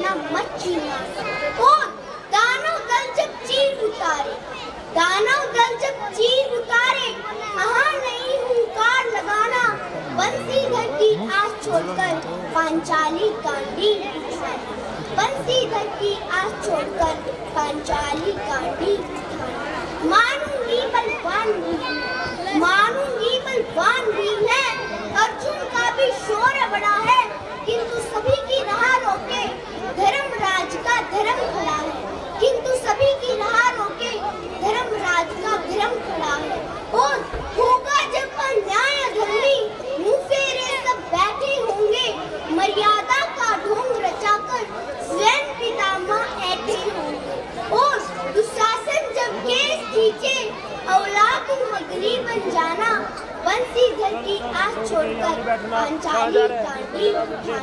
कहना मत छीना। और दानव दल जब चीर उतारे, दानव दल जब चीर उतारे, कहाँ नहीं हुंकार लगाना, बंसीधर की आस छोड़कर पांचाली गांडीव उठाना, बंसीधर की आस छोड़कर पांचाली गांडीव उठाना। मानूंगी बलवान भी, मानूंगी बलवान भी है, अर्जुन का भी शौर्य बड़ा है, किंतु सभी की राह रोके धर्मराज का धर्म खड़ा है, किंतु सभी की राह रोके धर्मराज का धर्म खड़ा है। और होगा जब अन्याय धर्मी, मुंह फेरे सब बैठे होंगे, मर्यादा का ढोंग रचाकर स्वयं पितामह ऐठे होंगे। और दुशासन जब केस खींचे, औलाद मगनी बन जाना, बंसीधर की आस छोड़कर पांचाली गांडीव उठाना,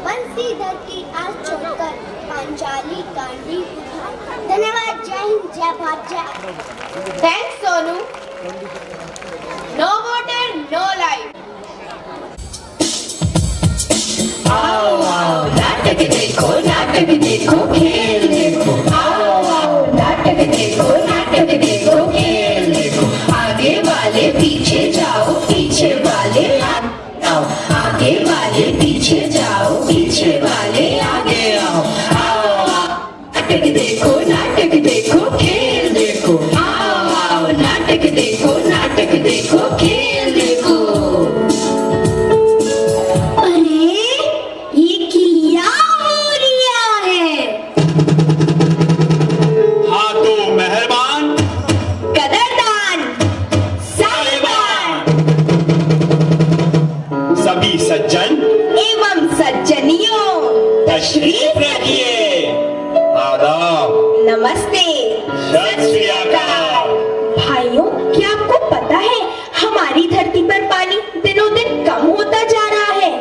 बंसीधर की आस छोड़कर पांचाली गांडीव उठाना। धन्यवाद। जय हिंद, जय भारत, जय। Thanks Sonu. No voter no life. आओ आओ नाटक देखो, नाटक देखो, खेल देखो। आओ आओ नाटक देखो, नाटक देखो, खेल देखो। आगे वाले पीछे जाओ, पीछे वाले आगे आओ, आगे वाले पीछे जाओ, पीछे वाले आगे आओ। आओ आओ नाटक देखो, नाटक देखो, खेल देखो। आओ आओ नाटक देखो, नाटक देखो, खेल देखो। सज्जन एवं सज्जनियों तशरीफ रखिए। आदाब, नमस्ते, सत श्री अकाल। भाइयों, क्या आपको पता है हमारी धरती पर पानी दिनों दिन कम होता जा रहा है?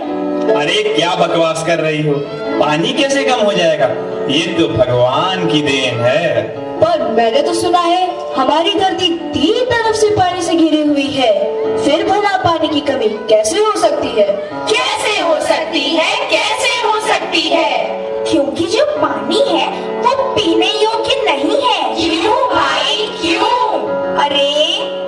अरे क्या बकवास कर रही हो, पानी कैसे कम हो जाएगा, ये तो भगवान की देन है। पर मैंने तो सुना है हमारी धरती तीन तरफ से पानी से घिरी हुई है, फिर भला पानी की कमी कैसे हो सकती है? कैसे हो सकती है, कैसे हो सकती है? क्योंकि जो पानी है वो पीने योग्य नहीं है। क्यों भाई, क्यों? अरे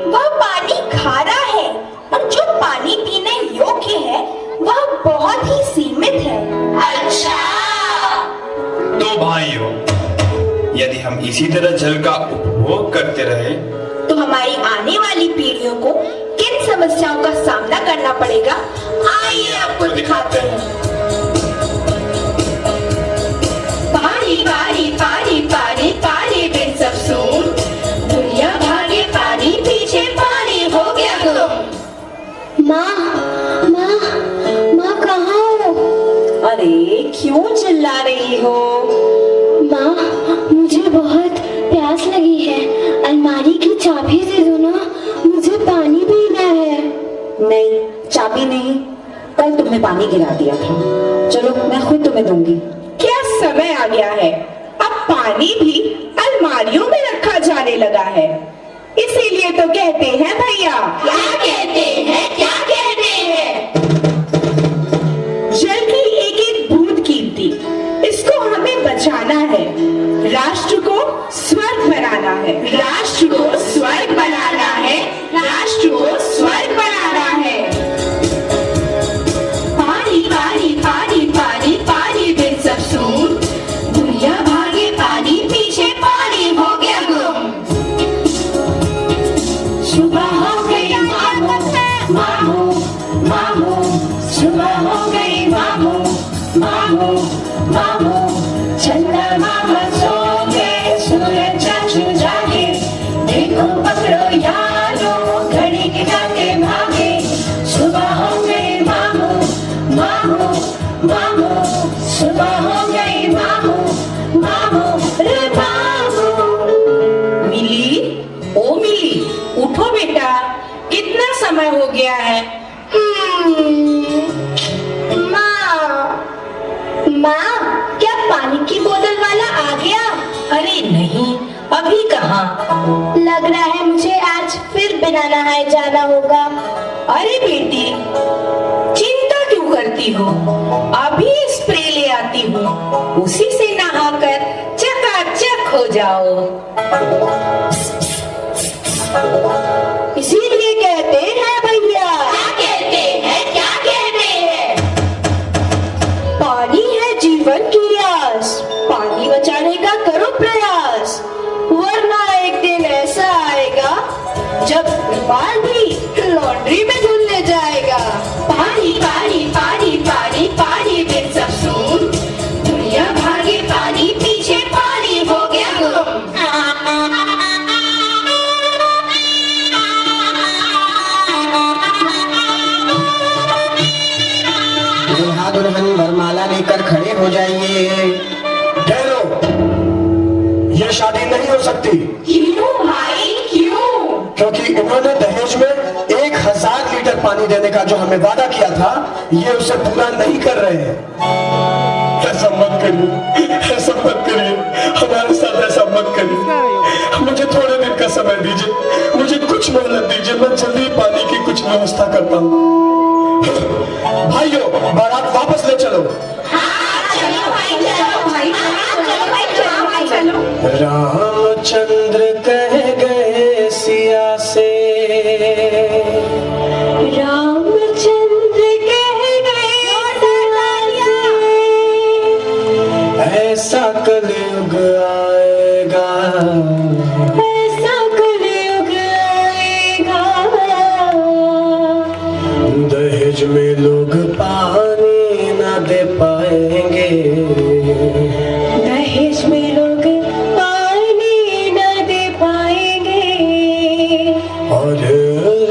वह पानी खारा है, और जो पानी पीने योग्य है वह बहुत ही सीमित है। अच्छा, तो भाइयों, यदि हम इसी तरह जल का उपभोग करते रहे तो हमारी आने वाली पीढ़ियों को किन समस्याओं का सामना करना पड़ेगा, आइए आपको दिखाते हैं। पानी पानी पानी पानी पानी बिन सब सून, दुनिया भागे पानी पीछे, पानी हो गया गुम। माँ, माँ, माँ कहाँ हो? अरे क्यों चिल्ला रही हो? माँ, मुझे बहुत प्यास लगी है, अलमारी की चाबी दे दो ना, मुझे पानी पीना है। नहीं, चाबी नहीं, कल तुमने पानी गिरा दिया था। चलो मैं खुद तुम्हें दूंगी। क्या समय आ गया है, अब पानी भी अलमारियों में रखा जाने लगा है। इसीलिए तो कहते हैं भैया। क्या कहते हैं, क्या कहते हैं? जल की एक एक बूंद कीमती, इसको हमें बचाना है, राष्ट्र को स्वर्ग बनाना है, राष्ट्र को स्वर्ग बनाना है, राष्ट्र को स्वर्ग बनाना है। पानी पानी पानी पानी पानी बिन सब सून, दुनिया भागे पानी पीछे, पानी हो गया गुम। सुबह हो गई मामू, मामू, मामू, सुबह हो गई मामू, मामू, मामू, चंदा मामा सो गए, सूरज चाचू जागे, देखो पकड़ो यारो, घड़ी के कांटे भागे। सुबह हो गई मामू, मामू, मामू, सुबह हो गई मामू, मामू, रे मामू। मिली, ओ मिली, उठो बेटा, कितना समय हो गया है? माँ, क्या पानी की बोतल वाला आ गया? अरे नहीं, अभी कहाँ। लग रहा है मुझे आज फिर बिना नहाए जाना होगा। अरे बेटी, चिंता क्यों करती करती हूँ, अभी स्प्रे ले आती हूँ, उसी से नहाकर चकाचक हो जाओ। इसीलिए कहते हैं भैया, क्या कहते हैं, क्या कहते हैं? पानी है जीवन की आस, पानी बचाने का करो प्रयास, वरना एक दिन ऐसा आएगा जब बाल भी लॉन्ड्री में धुलने जाएगा। पानी पानी पानी पानी पानी बिन सब सून, दुनिया भागे पानी पीछे, पानी हो गया गुम। दुल्हा दुल्हन वरमाला लेकर खड़े हो जाइए। ठहरो, ये शादी नहीं हो सकती, क्यों भाई क्यों? क्योंकि इन्होंने दहेज में 1000 लीटर पानी देने का जो हमें वादा किया था, ये उसे पूरा नहीं कर रहे हैं। ऐसा मत करिए, ऐसा मत करिए, हमारे साथ ऐसा मत करिए। मुझे थोड़े दिन का समय दीजिए, मुझे कुछ मोहलत दीजिए, मैं जल्दी पानी की कुछ व्यवस्था करता हूँ। भाइयों, बारात वापस ले चलो। चलो भाई, चलो भाई, चलो भाई, चलो भाई, चलो। रामचंद्र कह गए सिया से, रामचंद्र कह गए ऐसा कलयुग आएगा, ऐसा कलयुग आएगा, दहेज में लोग पानी न दे पाएंगे, दहेज में लोग पानी न दे पाएंगे, और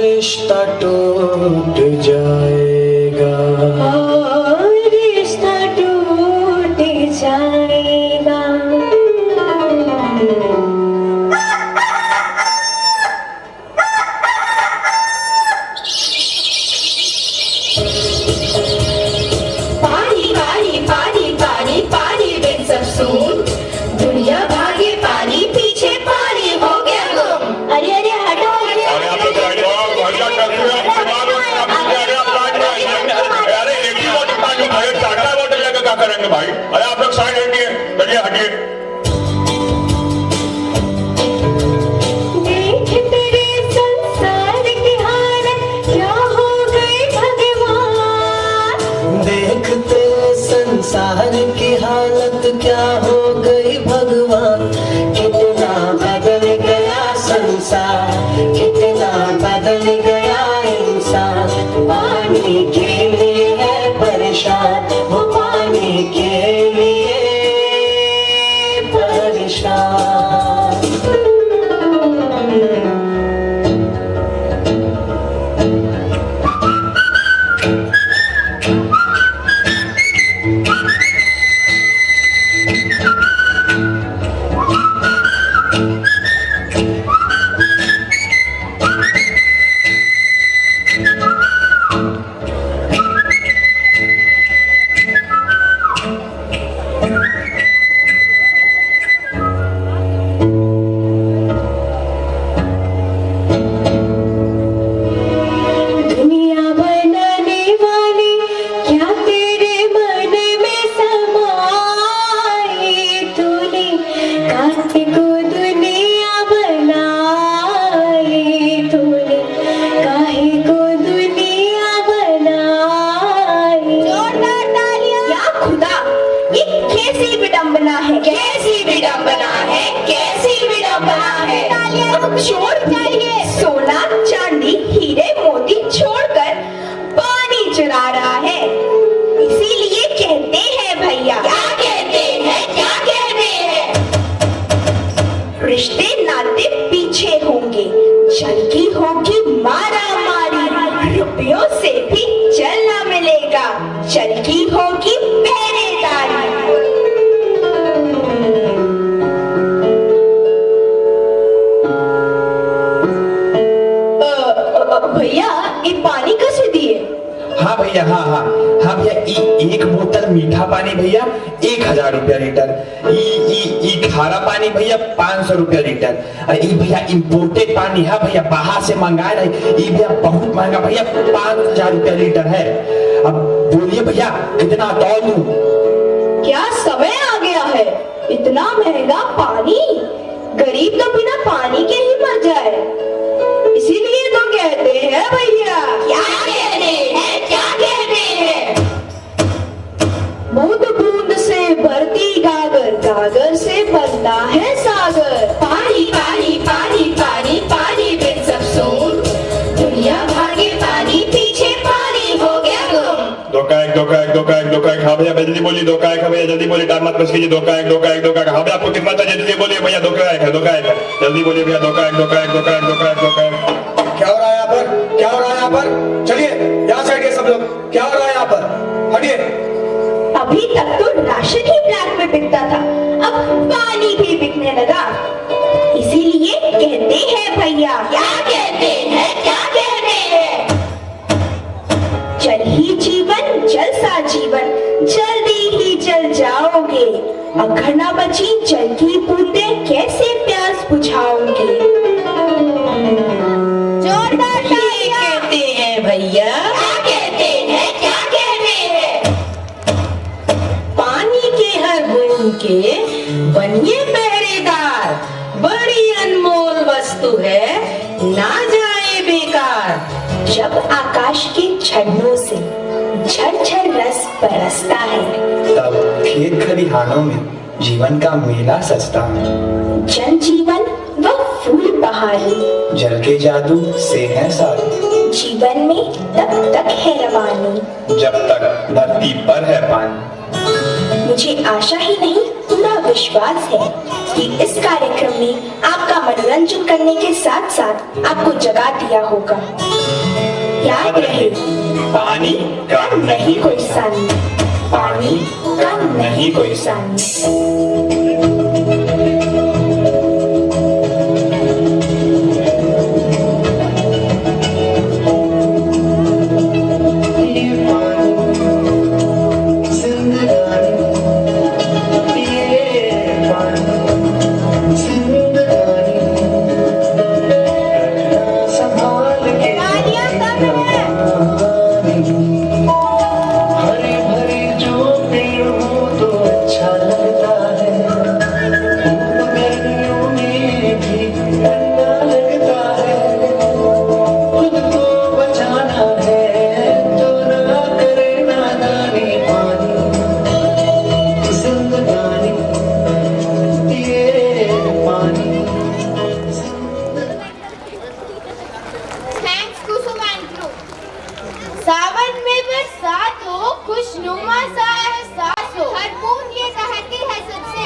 रिश्ता टूट जाएगा। और रिश्ता टूट जाएगा। पानी पानी पानी पानी पानी बिन सब सून, दुनिया भागे पानी पीछे, पानी हो गया गुम। अरे अरे हटो, अरे आप लोग गाड़ी और भैया करते हो, आप मारो, आप अरे आप लाइन में आइए। अरे एक ही बोतल पानी, भाई टाटा बोतल लेकर क्या करेंगे भाई? अरे आप लोग साइड हटिए, चलिए हटिए। देख तेरे संसार की हालत क्या हो गई भगवान, देखते संसार की हालत क्या हो गई भगवान, कितना बदल गया संसार, कितना बदल गया इंसान, पानी के लिए है परेशान, वो पानी के लिए परेशान। दुनिया बनाने वाले क्या तेरे मन में समाए, तूने काहे को दुनिया बनाए, तूने काहे को दुनिया बनाए। जोरदार तालियां। या खुदा, ये कैसी विडंबना है, कैसी विडंबना है, कैसी विडंबना है। अब छोड़ चाहिए, सोना चांदी हीरे मोती छोड़कर पानी चुरा रहा है, इसीलिए कहते हैं भैया, क्या कहते हैं, क्या कहते हैं? रिश्ते नाते पीछे होंगे, जल की होगी मारा मारी, रुपयों से भी जल न मिलेगा, जल की होगी पहरेदारी। भैया ये पानी कैसे दिए? हाँ भैया, हाँ हाँ हाँ भैया, एक बोतल मीठा मीठा पानी भैया 1000 रुपया लीटर, ई खारा पानी भैया 500 रुपया लीटर, ई भैया इम्पोर्टेड पानी है भैया, बाहर से मंगाए रहे, ई भैया बहुत महंगा भैया 5000 रुपया लीटर है। अब बोलिए भैया कितना तौल दूं? क्या समय आ गया है, इतना महंगा पानी, गरीब तो बिना पानी के ही मर जाए। इसीलिए तो कहते हैं भैया, क्या कहते हैं, क्या कहते हैं, बूंद बूंद से भरती गागर, गागर से बनता है सागर। पानी पानी पानी पानी पानी बिन सब सून, दुनिया भागे पानी पीछे पानी हो गया गुम। दो का एक हाँ भैया जल्दी बोलिए, दो का एक भैया जल्दी बोलिए, टाइम मत वेस्ट कीजिए, दो का एक हाँ भैया आपको कितना चाहिए जल्दी बोलिए भैया, दो का एक है जल्दी बोलिए भैया, दो का एक। क्या हो रहा है यहाँ पर, क्या हो रहा है यहाँ पर? चलिए यहाँ से हटिए सब लोग, क्या हो रहा है यहाँ पर, हटिए। अभी तक तो राशन ही ब्लैक में बिकता था, अब पानी भी बिकने लगा। इसीलिए कहते हैं भैया, क्या कहते हैं, क्या कहते हैं, जल ही जीवन जल सा जीवन, जल्दी ही जल जाओगे, अगर ना बची जल की बूंदें कैसे प्यास बुझाओगे। जोरदार कहते हैं भैया, क्या कहते हैं, क्या कहते हैं, पानी के हर बूंद के बनिए पहरेदार, बड़ी अनमोल वस्तु है ना जाए बेकार। जब आकाश के झरनों से झरझर रस बरसता है, तब खेत खलिहानों में जीवन का मेला सजता है। जल जीवन व फूल बहारी, जल के जादू से है सारी, जीवन में तब तक है रवानी, जब तक धरती पर है पानी। मुझे आशा ही नहीं पूरा विश्वास है कि इस कार्यक्रम में आपका मनोरंजन करने के साथ साथ आपको जगा दिया होगा। याद रहे, पानी का नहीं कोई सानी, पानी का नहीं कोई सानी। सावन में बरसात हो, खुशनुमा सा एहसास हो, हर बूंद ये कहती है सबसे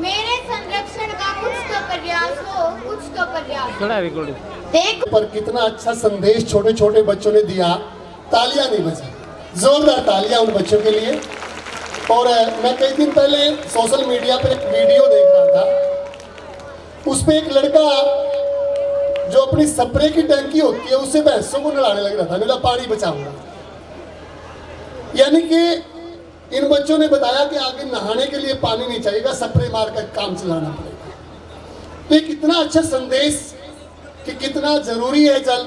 मेरे संरक्षण का कुछ तो प्रयास हो, कुछ तो प्रयास हो। देख पर कितना अच्छा संदेश छोटे छोटे बच्चों ने दिया, तालियां नहीं बजी, जोरदार तालियां उन बच्चों के लिए। और मैं कई दिन पहले सोशल मीडिया पर एक वीडियो देख रहा था, उस पे एक लड़का जो अपनी स्प्रे की टंकी होती है उससे भैंसों को नहलाने लग रहा था, बोला पानी बचाऊंगा। यानी कि इन बच्चों ने बताया कि आगे नहाने के लिए पानी नहीं चाहिएगा, स्प्रे मार कर काम चलाना पड़ेगा। तो ये कितना अच्छा संदेश कि कितना जरूरी है जल।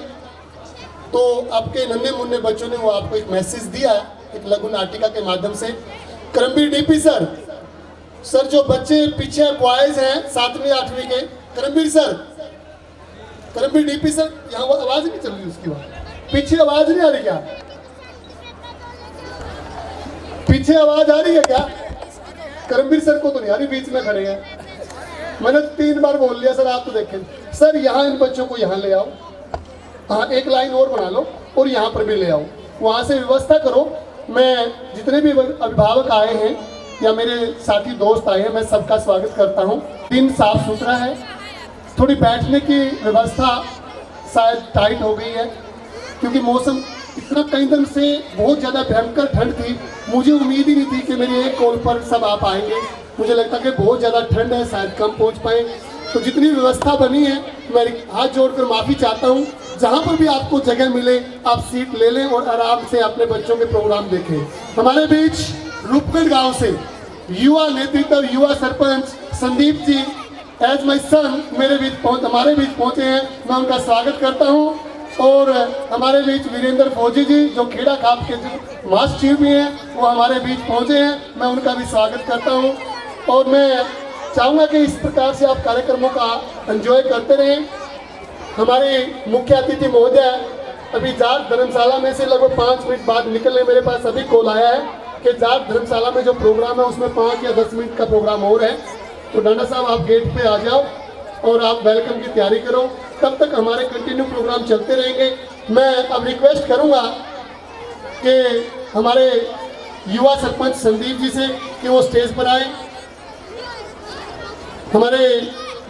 तो आपके नन्हे मुन्ने बच्चों ने वो आपको एक मैसेज दिया एक लघु नाटिका के माध्यम से। करमबीर डीपी सर जो बच्चे पीछे बॉयज हैं 7वीं 8वीं के, करमबीर डीपी सर, यहाँ आवाज नहीं चल रही उसकी, बात पीछे आवाज नहीं आ रही क्या? पीछे आवाज आ रही है क्या? करमबीर सर को तो नहीं आ रही, बीच में खड़े हैं। मैंने 3 बार बोल लिया सर, आप तो देखें सर, यहाँ इन बच्चों को यहाँ ले आओ, हाँ एक लाइन और बना लो और यहाँ पर भी ले आओ, वहाँ से व्यवस्था करो। मैं जितने भी अभिभावक आए हैं या मेरे साथी दोस्त आए हैं, मैं सबका स्वागत करता हूँ। दिन साफ सुथरा है, थोड़ी बैठने की व्यवस्था शायद टाइट हो गई है क्योंकि मौसम इतना कई दिन से बहुत ज़्यादा भयंकर ठंड थी। मुझे उम्मीद ही नहीं थी कि मेरी एक कॉल पर सब आप आएंगे। मुझे लगता कि बहुत ज़्यादा ठंड है, शायद कम पहुंच पाए। तो जितनी व्यवस्था बनी है मैं हाथ जोड़कर माफ़ी चाहता हूं। जहां पर भी आपको जगह मिले आप सीट ले लें और आराम से अपने बच्चों के प्रोग्राम देखें। हमारे बीच रूपगढ़ गांव से युवा नेतृत्व युवा सरपंच संदीप जी एज माई सन हमारे बीच पहुंचे हैं। मैं उनका स्वागत करता हूं। और हमारे बीच वीरेंद्र फौजी जी जो खेड़ा खाप के मास्टर चीफ भी हैं, वो हमारे बीच पहुंचे हैं। मैं उनका भी स्वागत करता हूं। और मैं चाहूँगा कि इस प्रकार से आप कार्यक्रमों का एंजॉय करते रहें। हमारे मुख्य अतिथि महोदय अभी जाट धर्मशाला में से लगभग 5 मिनट बाद निकलने मेरे पास अभी कॉल आया है कि जाट धर्मशाला में जो प्रोग्राम है उसमें 5 या 10 मिनट का प्रोग्राम और है, तो डांडा साहब आप गेट पे आ जाओ और आप वेलकम की तैयारी करो। तब तक हमारे कंटिन्यू प्रोग्राम चलते रहेंगे। मैं अब रिक्वेस्ट करूंगा कि हमारे युवा सरपंच संदीप जी से कि वो स्टेज पर आए। हमारे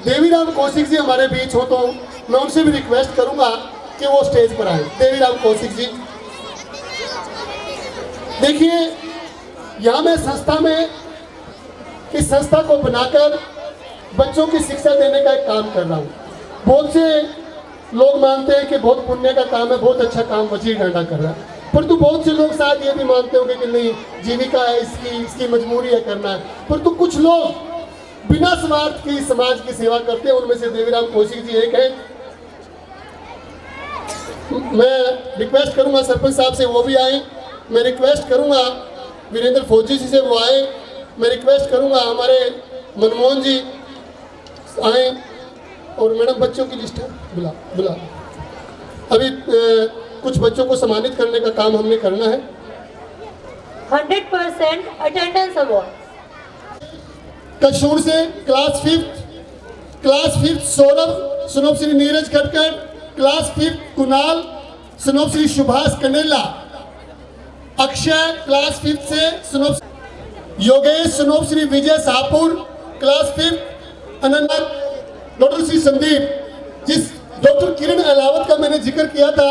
देवीराम कौशिक जी हमारे बीच हो तो मैं उनसे भी रिक्वेस्ट करूंगा कि वो स्टेज पर आए। देवीराम कौशिक जी, देखिए यहाँ मैं संस्था में इस संस्था को बनाकर बच्चों की शिक्षा देने का एक काम कर रहा हूँ। बहुत से लोग मानते हैं कि बहुत पुण्य का काम है, बहुत अच्छा काम वजीर डांडा कर रहा है, परंतु बहुत से लोग शायद ये भी मानते होंगे कि नहीं जीविका है इसकी मजबूरी है करना है, परंतु कुछ लोग बिना स्वार्थ की समाज की सेवा करते हैं। उनमें से देवीराम कौशिक जी एक है। मैं रिक्वेस्ट करूंगा सरपंच साहब से वो भी आए। मैं रिक्वेस्ट करूंगा वीरेंद्र फौजी जी से वो आए। मैं रिक्वेस्ट करूंगा हमारे मनमोहन जी आए। और मैडम बच्चों की लिस्ट है, बुला अभी कुछ बच्चों को सम्मानित करने का काम हमने करना है। 100% अटेंडेंस अवार्ड कशूर से class 5 Saurabh son of Shri Neeraj Khatkar, class 5 Kunal son of Shri Subhash Kanela, Akshay class 5 से son of, Yogesh son of Shri Vijay Shahpur, class 5 Anant, doctor Shri Sandeep. जिस डॉक्टर किरण अलावत का मैंने जिक्र किया था,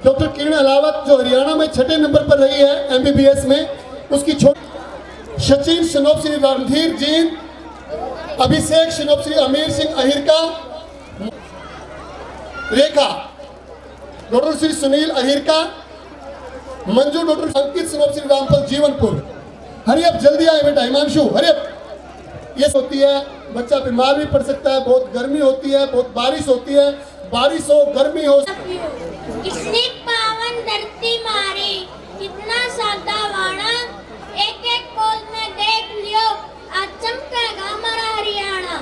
डॉक्टर किरण अलावत जो हरियाणा में 6ठे नंबर पर रही है MBBS में, उसकी सचिन सुनोप श्री रणधीर जीन, अभिषेक सुनोप श्री अमीर सिंह अहिरका, रेखा डॉक्टर श्री सुनील अहिरका, मंजू डॉक्टर अंकित सुनोप श्री रामपल जीवनपुर। हरी अब जल्दी आए बेटा हिमांशु, हरी अब। ये होती है बच्चा बीमार भी पड़ सकता है, बहुत गर्मी होती है, बहुत बारिश होती है, बारिश हो गर्मी हो। कितनी पावन धरती मारी, कितना सादा वाणा, एक एक कोल में देख लियो, आज चमकेगा हमारा हरियाणा।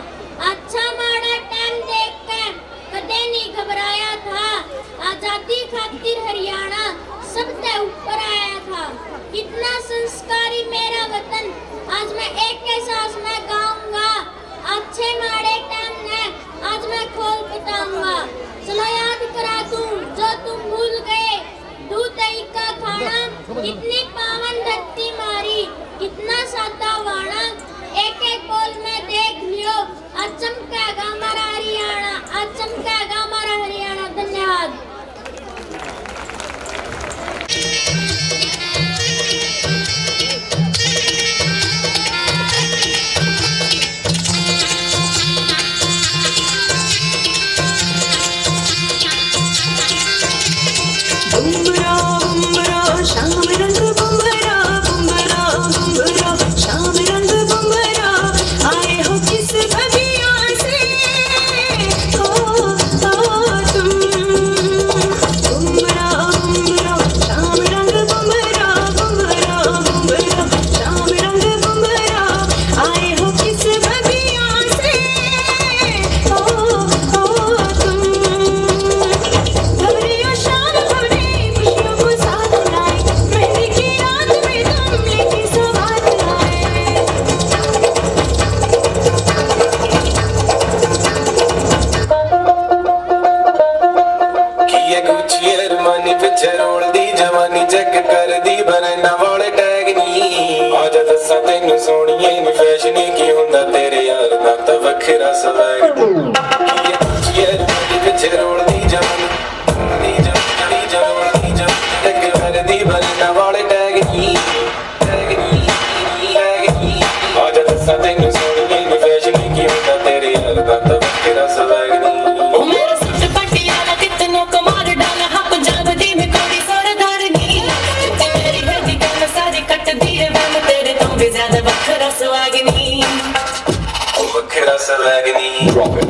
अच्छा माड़ा टाइम देख कर कदे नहीं घबराया था, आजादी खातिर हरियाणा सबसे ऊपर आया था। कितना संस्कारी मेरा वतन, आज मैं एक के सांस में गाऊंगा, अच्छे माड़े टाइम ने आज मैं खोल बताऊंगा। चलो याद करा दूं जो तुम भूल गए, दूध दही का Lamborghini. Drop it.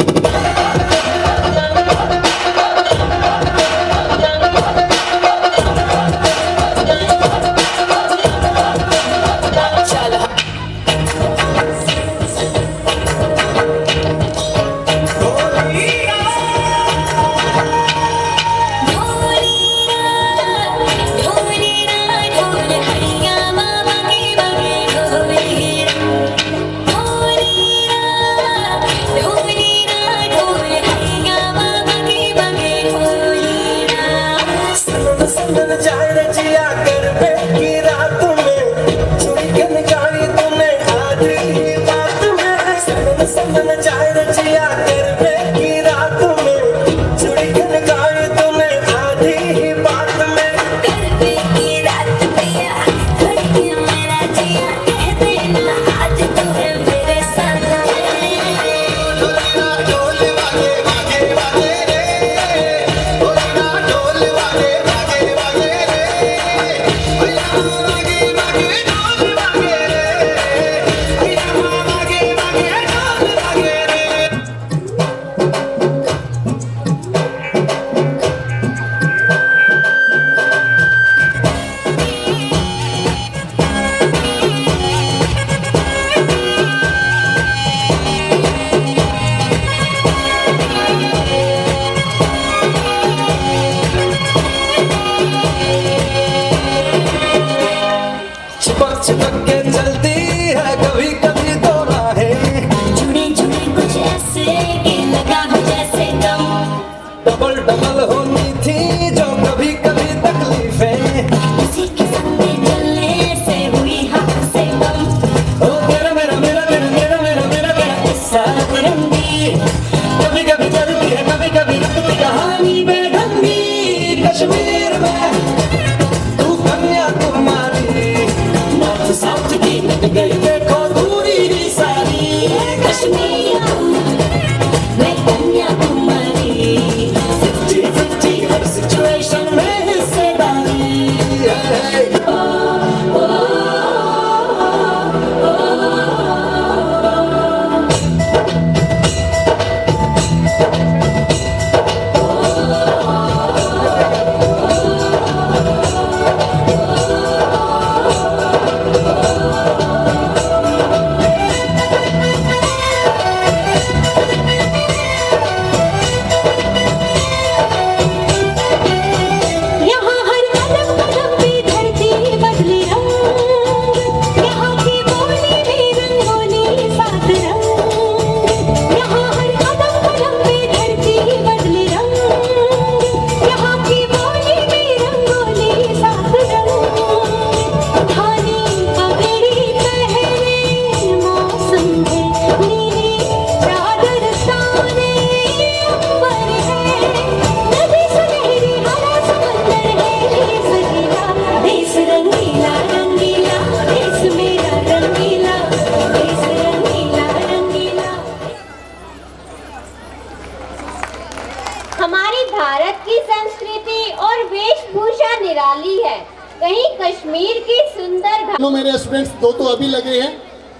हमारी भारत की संस्कृति और वेशभूषा निराली है। कहीं कश्मीर की सुंदर मेरे स्टूडेंट्स दो तो अभी लगे हैं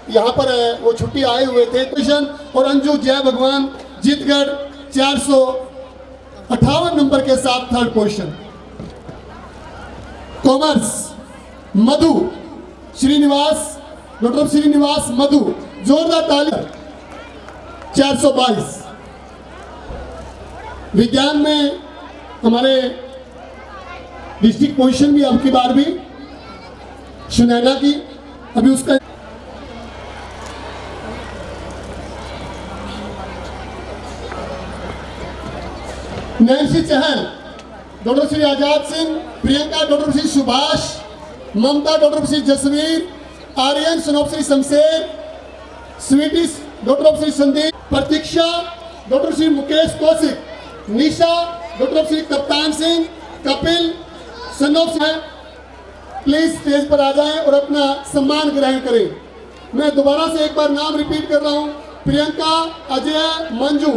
यहाँ पर, वो छुट्टी आए हुए थे। कृष्ण और अंजू जय भगवान जीतगढ़ 458 नंबर के साथ थर्ड पोजीशन। कॉमर्स मधु श्रीनिवास, डॉक्टर श्रीनिवास मधु, जोरदार ताली। 422। विज्ञान में हमारे डिस्ट्रिक्ट पोजीशन भी अब की बार भी सुनैना की, अभी उसका Nancy Chahal, doctor Shri Azad Singh, Priyanka doctor Shri Subhash, Mamata doctor Shri Jasvir, Aryan Sanop Shri Shamsher, स्वीटिस doctor Shri Sandeep, Pratiksha doctor Shri Mukesh Kaushik, Nisha doctor Shri Kaptan Singh, Kapil Sanop Singh. Please stage पर आ जाएं और अपना सम्मान ग्रहण करें। मैं दोबारा से एक बार नाम रिपीट कर रहा हूं। प्रियंका, अजय, मंजू,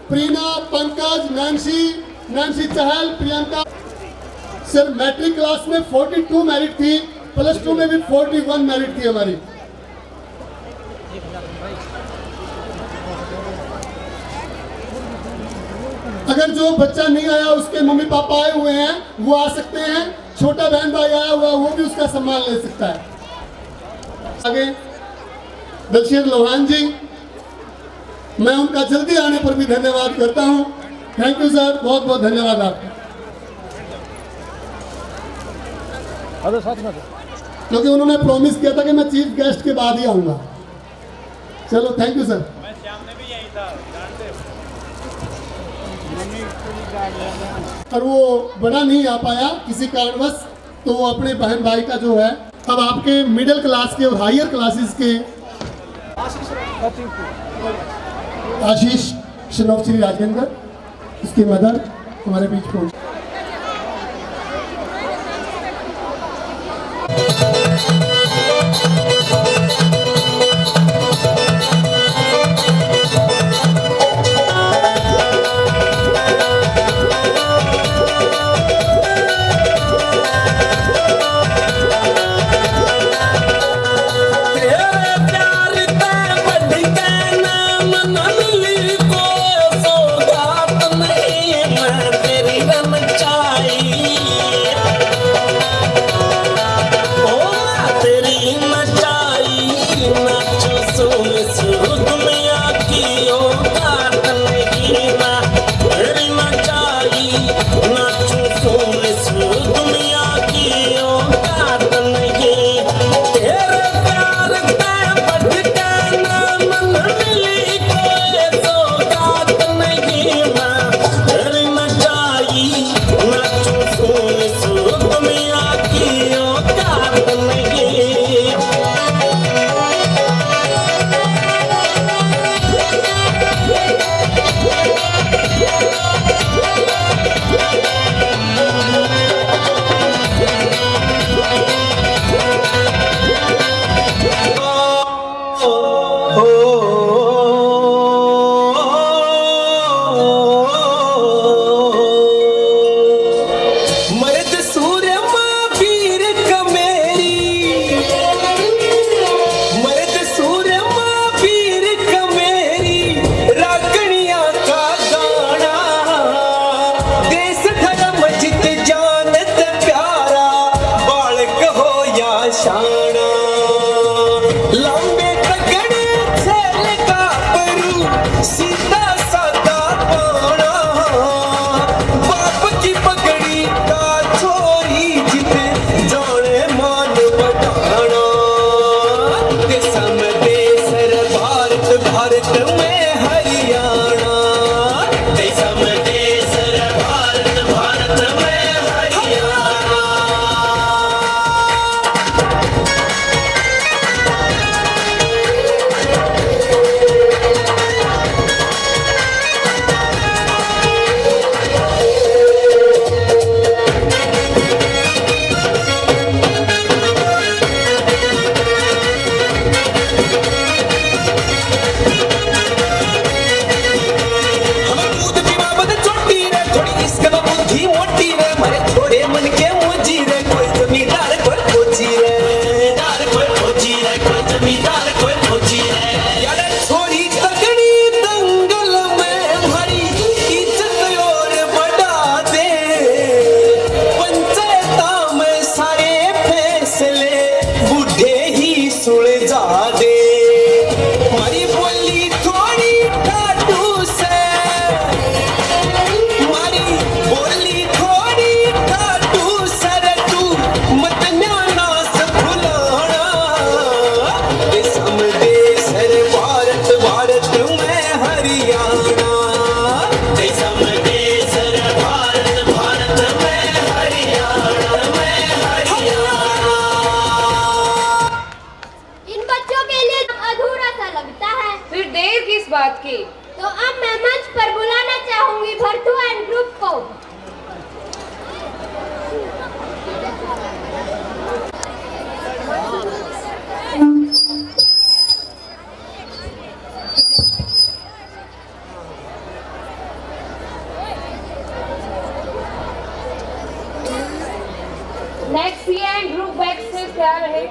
प्रीना, पंकज, नैन्सी चहल, प्रियंका। सर मैट्रिक क्लास में 42 मेरिट थी, +2 में भी 41 मेरिट थी हमारी। अगर जो बच्चा नहीं आया उसके मम्मी पापा आए हुए हैं वो आ सकते हैं, छोटा बहन भाई आया हुआ वो भी उसका सम्मान ले सकता है। आगे दलशीर लोहान जी, मैं उनका जल्दी आने पर भी धन्यवाद करता हूं। थैंक यू सर, बहुत बहुत धन्यवाद आपका। क्योंकि उन्होंने प्रॉमिस किया था कि मैं चीफ गेस्ट के बाद ही आऊंगा। चलो थैंक यू सर। और वो बड़ा नहीं आ पाया किसी कारणवश, तो वो अपने बहन भाई का जो है, अब आपके मिडिल क्लास के और हायर क्लासेस के आशीष शनौश्री राजेंद्र, उसकी मदर हमारे बीच पहुंची। बात की। तो अब मैं मंच पर बुलाना चाहूंगी भरतू एंड ग्रुप को। नेक्स्ट एंड ग्रुप बैक से तैयार रहे।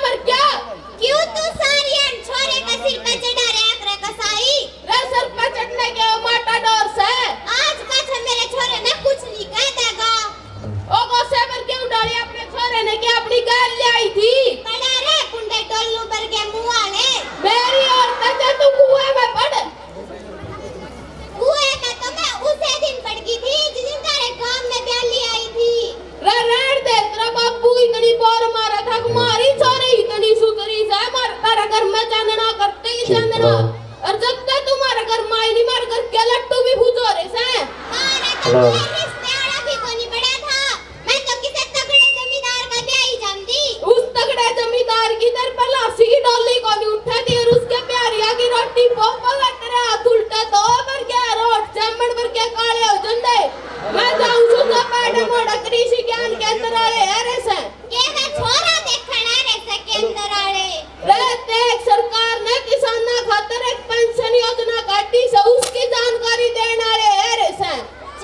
मर क्या क्यों तू सारी छोरे का सिर पे चढ़ा रे कसाई रे सर पे चढ़ने के माटा डोर से आज का मेरे छोरे ने कुछ नहीं कह देगा ओगो सेवर क्यों डाली अपने छोरे ने कि अपनी गाल ले आई थी पड़ा रे कुंडे टोल्लू पर के मुंह वाले मेरी और तक तू कुएं में पड़ कुएं में तो मैं उसे दिन पड़ गई थी जिस दिन तेरे गांव में ब्याली आई थी रे रेड दे तेरा बापू इतनी बार मारा था मारी छोरी इतनी सुतरी से मार तारा घर में चांदना करते ही चांदना और जब तक तुम्हारा घर माई नहीं मार कर के लट्टू भी भूजो रे से मारा तो रिश्ते वाला भी कोनी बड़ा था मैं तो किसी तगड़े जमींदार का ब्याही जानती उस तगड़े जमींदार की दर पर लासी की डोली को नहीं उठा दी और उसके प्यारिया की रोटी पोपा लट रहा हाथ उल्टा तो पर क्या रोट चमड़ पर क्या काले हो जंदे मैं जाऊं सुधा पैड मोड़ा कृषि ज्ञान के अंदर आले अरे से के मैं छोरा देखना रे से के अंदर आले रे देख सरकार ने किसाना खातर एक पेंशन योजना काटी से उसकी जानकारी देना रे अरे से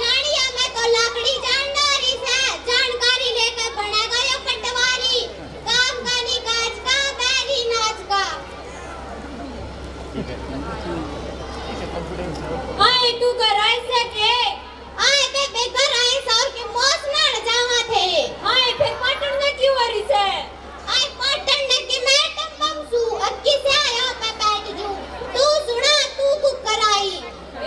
जानिया मैं तो लाकड़ी जानदारी से जानकारी लेकर बनेगा यो पटवारी काम का नहीं काज का बैरी नाच का आए तू कर ऐसे के आए बे बेघर आए सौर के मौस नाड़ जावा थे आए फिर पाटन ने क्यों वरी से आए पाटन ने के मैं तम्बमसू अक्की से आया मैं बैठ जूं तू सुना तू कुक कराई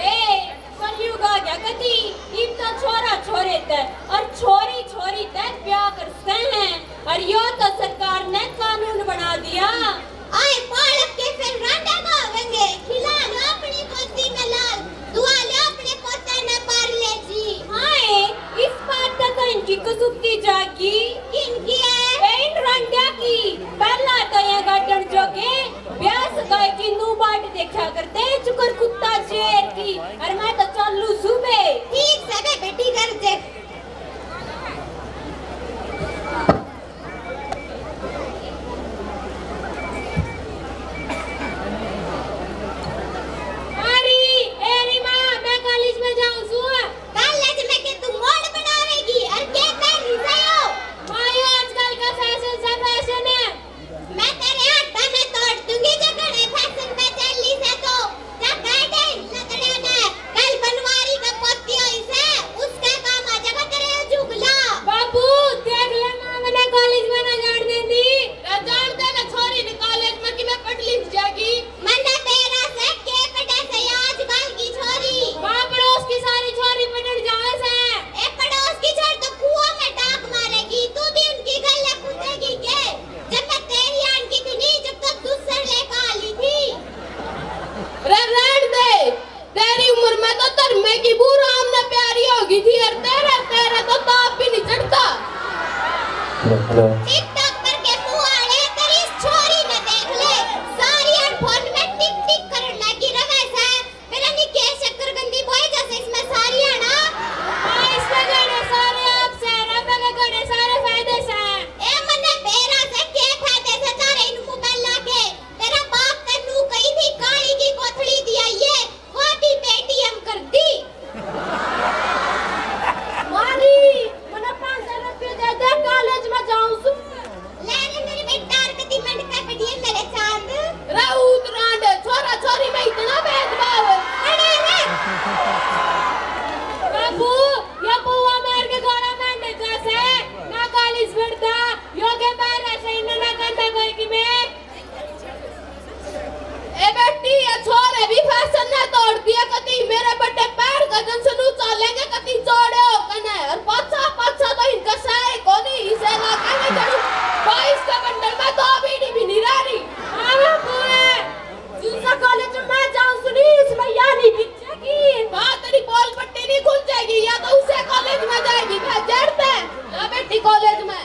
ए कलयुग आ गया कती इतना छोरा छोरे ते और छोरी छोरी ते ब्याह करते हैं और यो तो सरकार ने कानून बना दिया आए पालक के फिर रांडा गावेंगे खिला लो अपनी पोती में लाल दुआ लो अपने पोते ने पार ले जी आए इस बात तक इनकी कसुक्ति जागी किनकी है इन रांडा की पहला तो ये गार्डन जोगे ब्यास गाय की नू बाट देखा करते चुकर कुत्ता शेर की और मैं तो चलू सुबह ठीक से बे बेटी कर दे टिकटॉक पर के मुआड़े तेरी छोरी न देख ले सारी फोन में टिक टिक करने लगी रवे से मेरा नी के शक्करगंदी बॉय जैसे इसमें सारी है ना इसमें गड़े सारे आप से रबे गड़े सारे फायदे से ए मने बेरा से के फायदे से तारे इन मोबाइल लाके तेरा बाप तन्नू कही थी काली की कोथड़ी दिया ये वो भी पेटीएम कर दी मारी मने 500 रुपए दे दे कॉलेज में जाऊं सु लेने मेरी बेटार कती मंड पे पड़ी है मेरे चांद राउत रांड छोरा छोरी में इतना भेदभाव अरे रे बाबू ये बुआ मार के गाना मंड जैसे ना कॉलेज बढ़ता योगे बाहर से इन्ना गंदा कोई की में ए बेटी ये छोरे भी फैशन ने तोड़ दिया कती मेरे बड़े पैर गजन से नू चलेंगे कती जोड़े हो कने और पछा पछा तो इनका साए कोनी इसे ना कहने चलू 22 का बंडल में तो बीड़ी भी नहीं रही हां बुए जिसका कॉलेज में जाऊं सुनी इसमें यानी पीछे की हां तेरी बॉल पट्टी नहीं खुल जाएगी या तो उसे कॉलेज में जाएगी मैं जड़ते ना बेटी कॉलेज में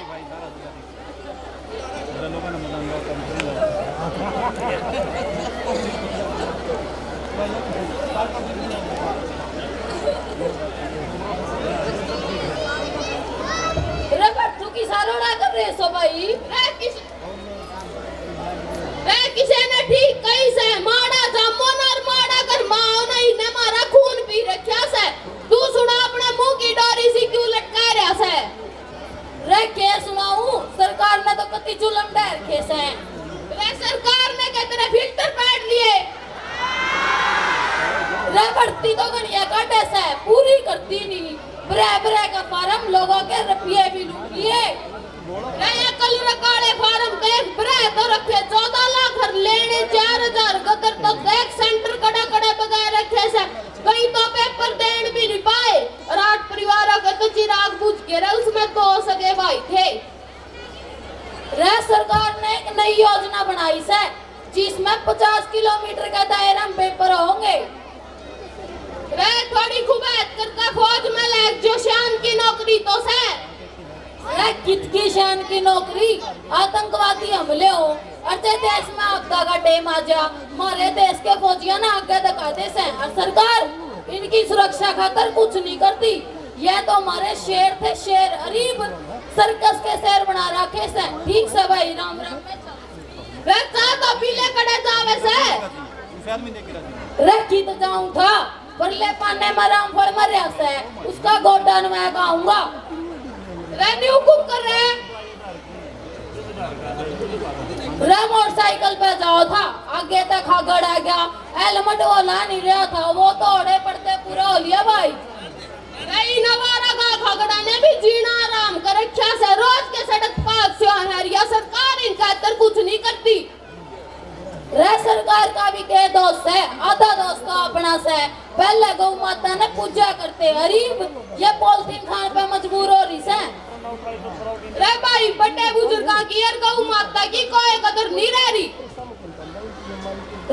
रे बट्टू की सारोड़ा कर रहे सो भाई रे किसे ने ठीक कही से माड़ा जामुन और माड़ा कर माओ नहीं ने मारा खून पी रखा से तू सुना अपने मुंह की डोरी की जुलम डर खेस है। रे सरकार ने कहते रहे फिल्टर बैठ लिए रे बढ़ती तो गणिया का डेस है पूरी करती नहीं बराबर का फार्म लोगों के रुपये भी लूट लिए रे ये कल रकाड़े फार्म के बरे तो रखे 14 लाख लेने 4000 गदर तो एक सेंटर कड़ा कड़ा बगाए रखे से कहीं तो पेपर देन भी नहीं पाए और 8 परिवारों के तो चिराग बुझ के रहे उसमें 2 सगे भाई थे। रे सरकार ने एक नई योजना बनाई है जिसमें 50 किलोमीटर के दायरे में पेपर होंगे। रे थोड़ी खुबैत करके फौज में ले जो शान की नौकरी तो से रे कितकी शान की नौकरी आतंकवादी हमले हो अर्थे देश में आपदा का टेम आ जा हमारे देश के फौजियां ना आगे दिखाते से और सरकार इनकी सुरक्षा खातर कुछ नहीं करती। ये तो हमारे शेर थे शेर अरीब सर्कस के शेर बना रखे से। ठीक से भाई राम राम में रे तो पीले कड़े जावे से रखी तो जाऊं था परले पाने में राम फल मरिया से उसका गोडन मैं गाऊंगा रे हुकुम कर रहे रे मोटरसाइकिल पे जाओ था आगे तक हागड़ आ गया हेलमेट वाला नहीं रहा था वो तो ओढ़े पड़ते पूरा हो लिया भाई। रे नवारा का खगड़ा ने भी जीना आराम कर रखा से रोज के सड़क पास से हरिया सरकार इनका इतर कुछ नहीं करती। रे सरकार का भी के दोस्त है आधा दोस्त तो अपना से पहले गौ माता ने पूजा करते गरीब ये पॉलिथीन खाने पे मजबूर हो रही से। रे भाई बड़े बुजुर्गों की और गौ माता की कोई कदर नहीं रह रही।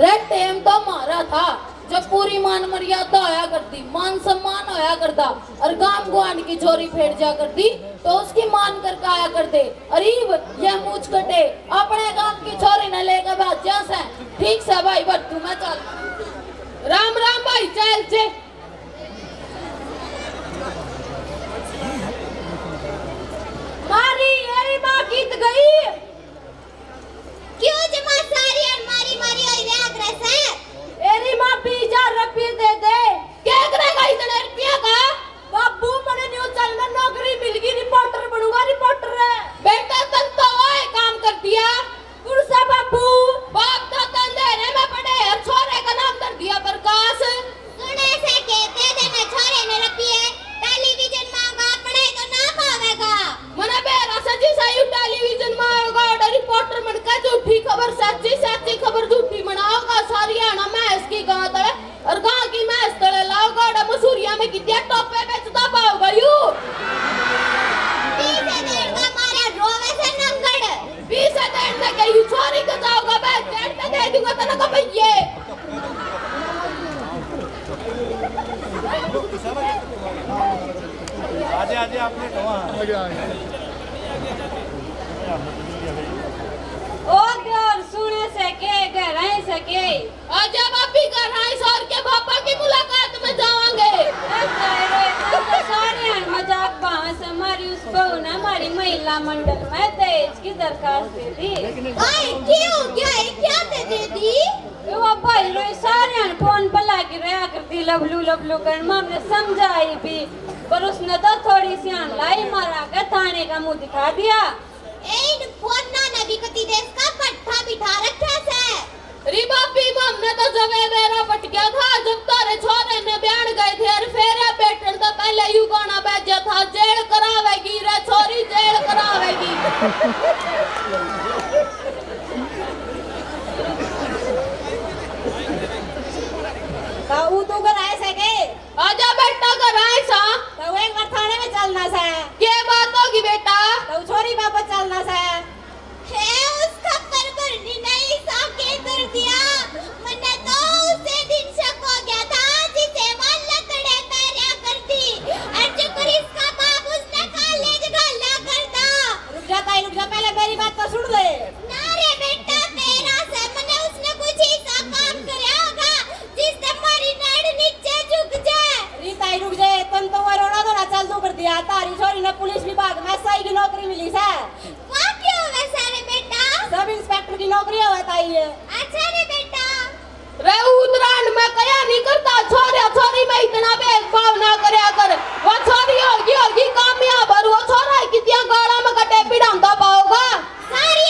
रे टेम तो मारा था जब पूरी मान मर्यादा होया करती मान सम्मान होया करता और गांव गुआंढ की चोरी फेड़ जा करती तो उसकी मान करके आया करते अरीब ये मूछ कटे अपने गांव की छोरी न लेकर बाजा से। ठीक से भाई बट्टू मैं चल राम राम भाई चल जे मारी अरे माँ गीत गई क्यों जमा सारी अलमारी मारी और आग्रह से एरी माँ 20,000 रुपये दे दे क्या करेगा इतने रुपया का बाबू मैंने न्यूज चैनल में नौकरी मिल गई रिपोर्टर बनूंगा रिपोर्टर है बेटा तन तो वो काम कर दिया कुर्सा बाबू बाप तो अंधेरे में पड़े और छोरे का नाम कर दिया प्रकाश सुने से कहते देने छोरे ने रुपये टेलीविजन मांगा पढ़े तो ना पावेगा मने बेरा सजी सही टेलीविजन मांगा और रिपोर्टर बनकर झूठी खबर सच्ची सच्ची खबर झूठी बनाओगा सारी आना मैं इसकी गांव तले और गांव की मैं इस तले लाओगा और मसूरिया में कितने टोपे बेचता पाओगा यू 20,000 का मारा रोवे से नंगड़ 20,000 में कहीं छोरी को जाओगा मैं जेट पे दे दूंगा तना को भैये आजे आजे आपने कहा ओ यार सुने सके गहराई सके और जब आप भी गहराई सौर के पापा की मुलाकात में जाओगे सारे मजाक बहस हमारी उस बहू ने हमारी महिला मंडल में दहेज की दरखास्त दे दी। क्यों क्या दे दी वो भाई रो सारे फोन पर लगी रहा करती लबलू कर हमने समझाई भी पर उसने तो थोड़ी सी लाई मारा के थाने का मुंह दिखा दिया। इन फोन ना भी कति देश का पट्टा बिठा रखा से री बापी हमने तो जवे वेरा पट गया था जब तारे छोरे ने बयान गए थे और फेरे पेटन तो पहले यू गाना बजा था जेल करावेगी रे छोरी जेल करावेगी ताऊ तो कराए सके आजा बेटा कराए सा तो एक बार थाने में चलना सा क्या बात होगी बेटा तो छोरी वापस चलना सा है उसका परवरनी नहीं साफ के कर दिया मैंने तो उसे दिन शक हो गया था जिसे मन लकड़े पैरा करती और जो कर इसका बाप उसने कॉलेज डाला करता रुक जा पहले मेरी बात तो सुन ले ना रे बेटा तेरा से मैंने उसने कुछ ऐसा काम करया होगा जिससे हमारी नाड़ नीचे झुक जाए रीता रुक जाए तुम तो वो रोना धोना चल दो कर दिया तारी छोरी ने पुलिस विभाग में सही की नौकरी मिली से वाह क्यों वैसा रे बेटा सब इंस्पेक्टर की नौकरी होता ही है। अच्छा रे बेटा रे उत्तरायण में कया नहीं करता छोरे छोरी में इतना भेदभाव ना करया कर वो छोरी होगी कामयाब और वो छोरा कितना गाड़ा में कटे पिड़ांदा पाओगा सारी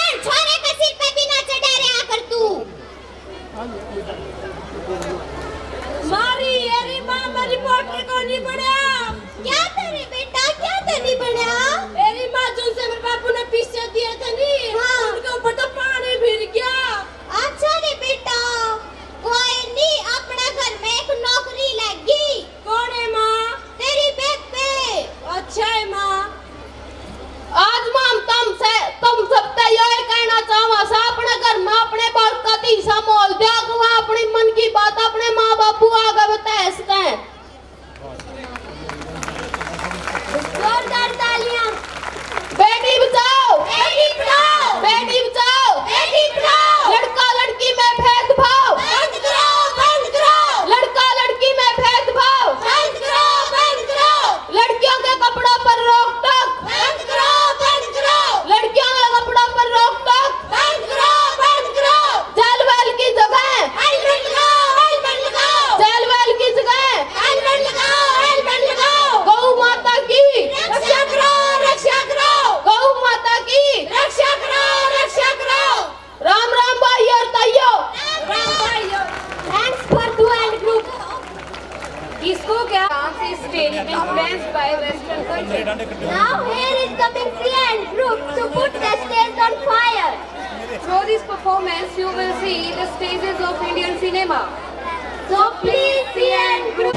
influenced by Western culture. Now here is coming Sia and group to put the stage on fire. Through this performance, you will see the stages of Indian cinema. So please Sia and group.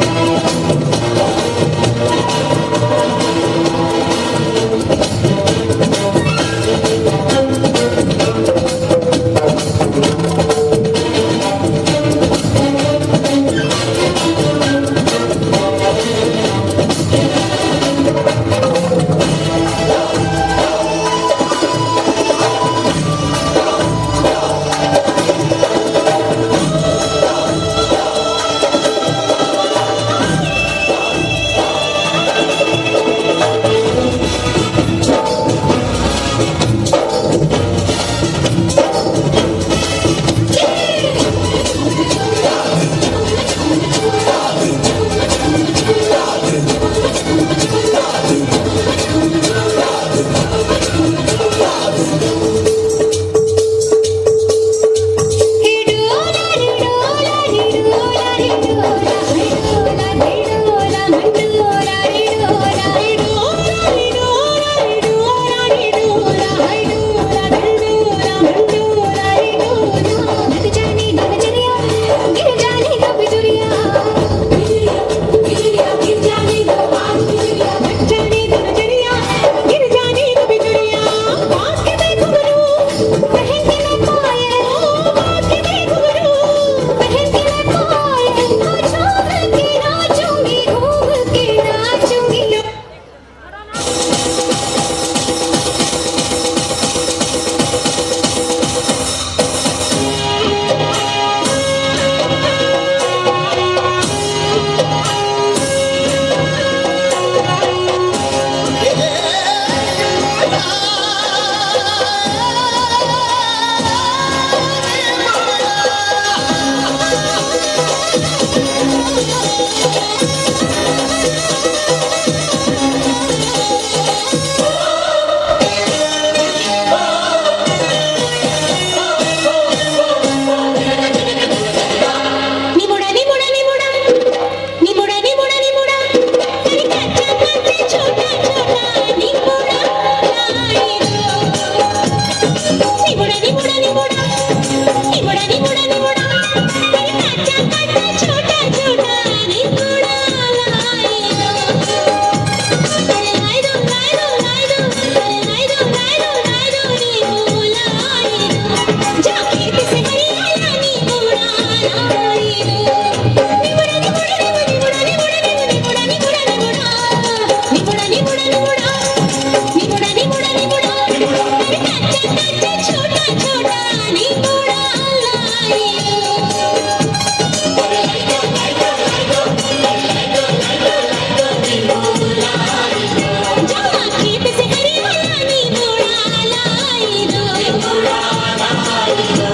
Bye.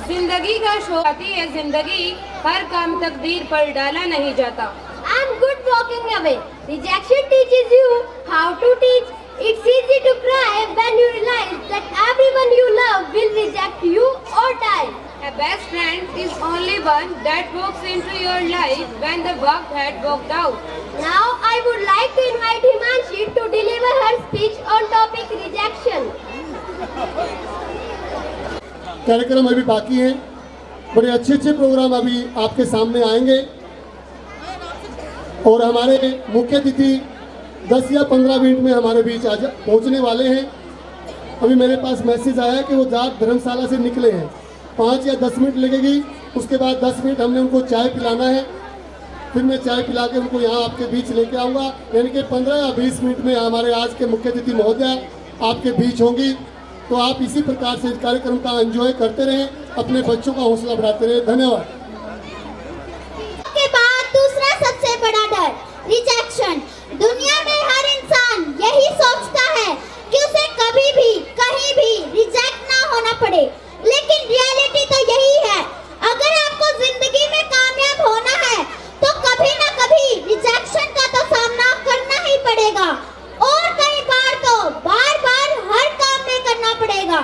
जिंदगी का शौक आती है जिंदगी, हर काम तकदीर पर डाला नहीं जाता। I'm good walking away. Rejection teaches you how to teach. It's easy to cry when you realize that everyone you love will reject you or die. A best friend is only one that walks into your life when the work had walked out. Now I would like to invite Himanshi to deliver her speech on topic rejection. कार्यक्रम अभी बाकी है, बड़े अच्छे अच्छे programme अभी आपके सामने आएंगे और हमारे मुख्य अतिथि 10 या 15 मिनट में हमारे बीच आज पहुंचने वाले हैं। अभी मेरे पास मैसेज आया कि वो जाट धर्मशाला से निकले हैं, 5 या 10 मिनट लगेगी, उसके बाद 10 मिनट हमने उनको चाय पिलाना है, फिर मैं चाय पिला के उनको यहाँ आपके बीच लेके आऊँगा। यानी कि 15 या 20 मिनट में हमारे आज के मुख्य अतिथि महोदया आपके बीच होंगी। तो आप इसी प्रकार से इस कार्यक्रम का एंजॉय करते रहें, अपने बच्चों का हौसला बढ़ाते रहें। धन्यवाद। के बाद दूसरा सबसे बड़ा डर रिजेक्शन। दुनिया में हर इंसान यही सोचता है कि उसे कभी भी कहीं भी रिजेक्ट ना होना पड़े, लेकिन रियलिटी तो यही है, अगर आपको जिंदगी में कामयाब होना है तो कभी ना कभी रिजेक्शन का तो सामना करना ही पड़ेगा और कई बार तो बार बार हर काम में करना पड़ेगा।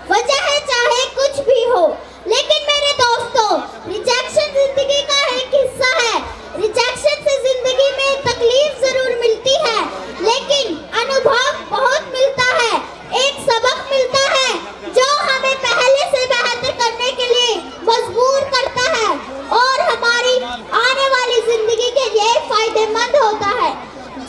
वजह है चाहे कुछ भी हो, लेकिन मेरे दोस्तों रिजेक्शन जिंदगी का एक हिस्सा है। रिजेक्शन से जिंदगी में तकलीफ जरूर मिलती है, लेकिन अनुभव बहुत मिलता है, एक सबक मिलता है जो हमें पहले से बेहतर करने के लिए मजबूर करता है और हमारी आने वाली जिंदगी के लिए फायदेमंद होता है।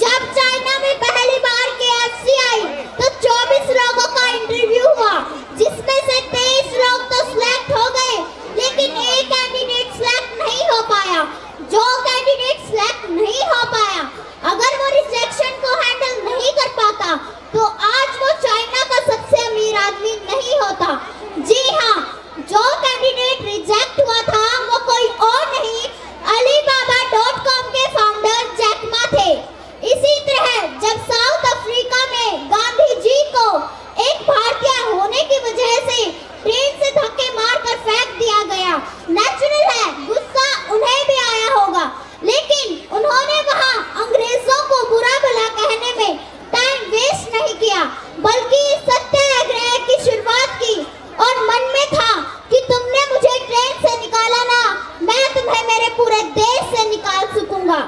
जब चाइना में पहली बार KFC आई तो 24 लोगों का इंटरव्यू हुआ, जिसमें से 23 लोग तो सिलेक्ट हो गए, लेकिन एक कैंडिडेट सिलेक्ट नहीं हो पाया। जो कैंडिडेट सिलेक्ट नहीं हो पाया, अगर वो रिजेक्शन को हैंडल नहीं कर पाता तो आज वो चाइना का सबसे अमीर आदमी नहीं होता। जी हाँ, जो कैंडिडेट रिजेक्ट हुआ था वो कोई और नहीं, Alibaba.com के फाउंडर जैक मा थे। इसी तरह जब साउथ अफ्रीका में गांधी जी को एक भारतीय होने की वजह से ट्रेन से धक्के मारकर फेंक दिया गया, नेचुरल है गुस्सा उन्हें भी आया होगा, लेकिन उन्होंने वहां अंग्रेजों को बुरा भला कहने में टाइम वेस्ट नहीं किया, बल्कि सत्याग्रह की शुरुआत की और मन में था कि तुमने मुझे ट्रेन से निकाला ना, मैं तुम्हें मेरे पूरे देश से निकाल सकूंगा।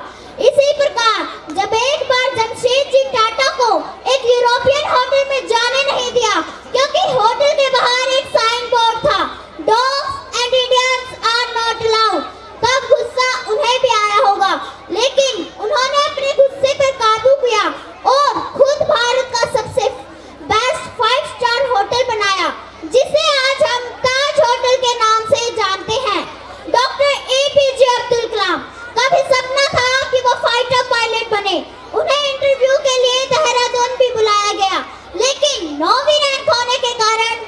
इसी प्रकार जब एक बार जमशेदजी टाटा को एक यूरोपियन होटल में जाने नहीं दिया, क्योंकि होटल के बाहर एक साइन बोर्ड था, dogs and Indians are not allowed, तब गुस्सा उन्हें भी आया होगा, लेकिन उन्होंने अपने गुस्से पर काबू किया और खुद भारत का सबसे बेस्ट 5 स्टार होटल बनाया, जिसे आज हम ताज होटल के नाम से जानते हैं। डॉक्टर APJ अब्दुल कलाम का भी सपना था कि वो फाइटर पायलट बने, उन्हें इंटरव्यू के लिए देहरादून भी बुलाया गया, लेकिन 9वीं रैंक होने के कारण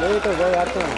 लेट हो गए यार तुम।